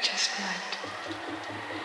just might.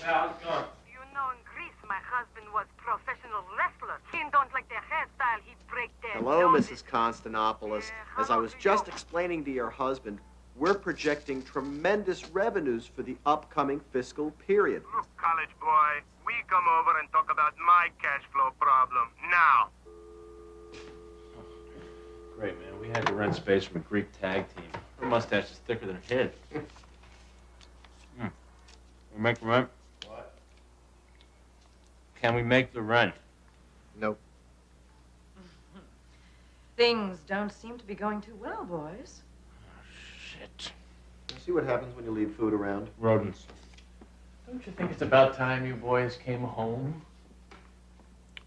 How's it going? You know, in Greece, my husband was professional wrestler. He don't like their hairstyle. He'd break their Hello, noses. Mrs. Constantopoulos. Yeah, As I was hello, just Theo. explaining to your husband, we're projecting tremendous revenues for the upcoming fiscal period. Look, college boy, we come over and talk about my cash flow problem now. Great, man. We had to rent space from a Greek tag team. Her mustache is thicker than her head. We make the rent? What? Can we make the rent? Nope. Things don't seem to be going too well, boys. Shit. See what happens when you leave food around. Rodents. Don't you think it's about time you boys came home?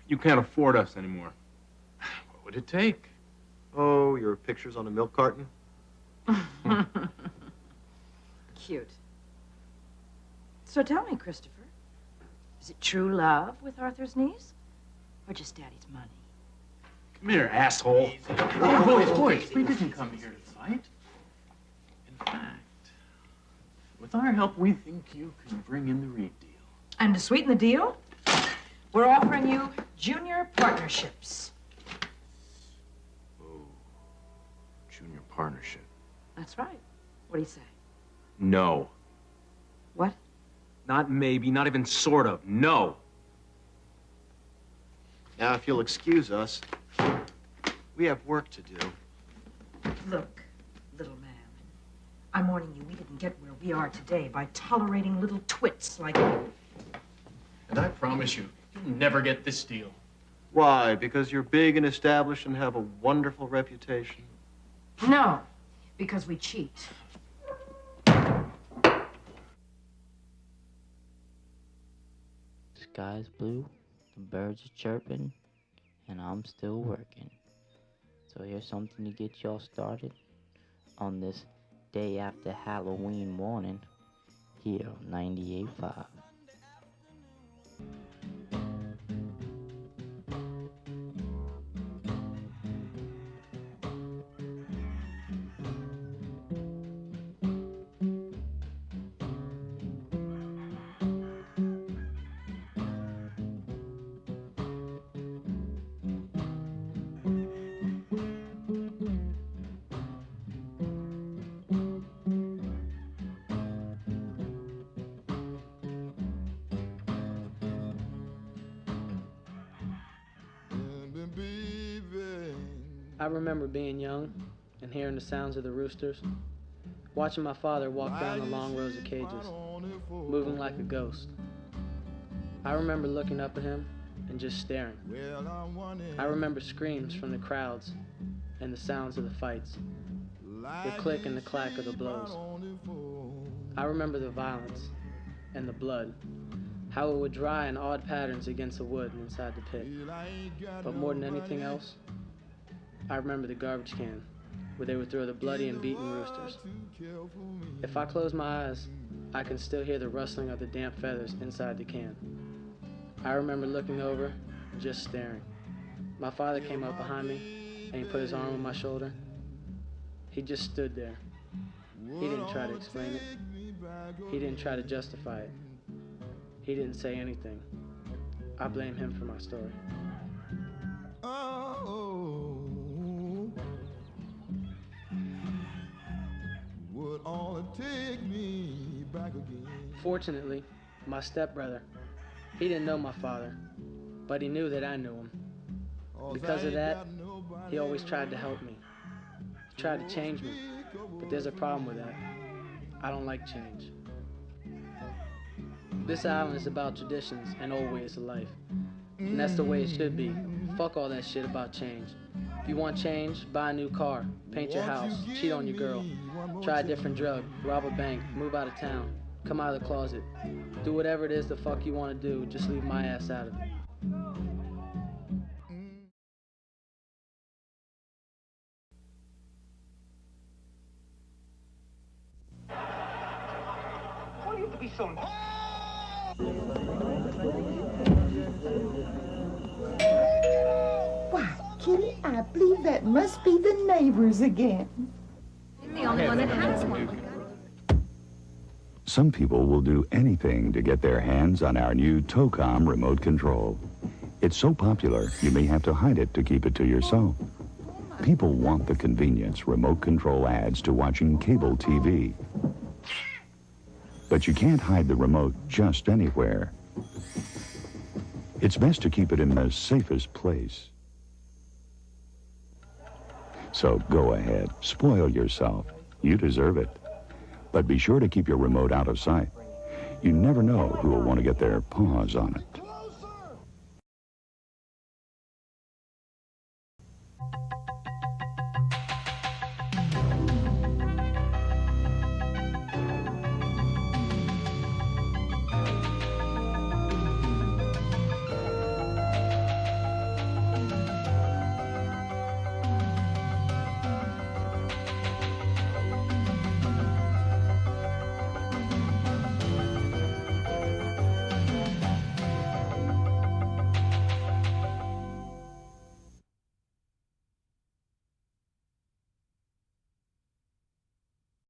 You can't afford us anymore. What would it take? Oh, your pictures on a milk carton? Cute. So tell me, Christopher, is it true love with Arthur's niece? Or just Daddy's money? Come here, asshole. Boys, we didn't come here to fight. In fact, with our help, we think you can bring in the Reed deal. And to sweeten the deal, we're offering you junior partnerships. Oh, junior partnership. That's right. What do you say? No. What? Not maybe, not even sort of. No. Now, if you'll excuse us, we have work to do. Look, little man, I'm warning you, we didn't get where we are today by tolerating little twits like you. And I promise you, you'll never get this deal. Why? Because you're big and established and have a wonderful reputation? No, because we cheat. Sky's blue, the birds are chirping, and I'm still working. So here's something to get y'all started on this day after Halloween morning here on 98.5. I remember being young and hearing the sounds of the roosters, watching my father walk down the long rows of cages, moving like a ghost. I remember looking up at him and just staring. I remember screams from the crowds and the sounds of the fights, the click and the clack of the blows. I remember the violence and the blood, how it would dry in odd patterns against the wood inside the pit. But more than anything else, I remember the garbage can where they would throw the bloody and beaten roosters. If I close my eyes, I can still hear the rustling of the damp feathers inside the can. I remember looking over, just staring. My father came up behind me and he put his arm on my shoulder. He just stood there. He didn't try to explain it. He didn't try to justify it. He didn't say anything. I blame him for my story. Oh, would all it take me back again? Fortunately, my stepbrother, he didn't know my father, but he knew that I knew him. Because of that, he always tried to help me. He tried to change me, but there's a problem with that. I don't like change. This island is about traditions and old ways of life. And that's the way it should be. Fuck all that shit about change. If you want change, buy a new car, paint your house, cheat on your girl, try a different drug, rob a bank, move out of town, come out of the closet. Do whatever it is the fuck you want to do, just leave my ass out of it. Why do you have to be so... Why, Kitty, I believe that must be the neighbors again. I'm the only one that has one. Some people will do anything to get their hands on our new Tocom remote control. It's so popular, you may have to hide it to keep it to yourself. People want the convenience remote control adds to watching cable TV. But you can't hide the remote just anywhere. It's best to keep it in the safest place. So go ahead, spoil yourself. You deserve it. But be sure to keep your remote out of sight. You never know who will want to get their paws on it.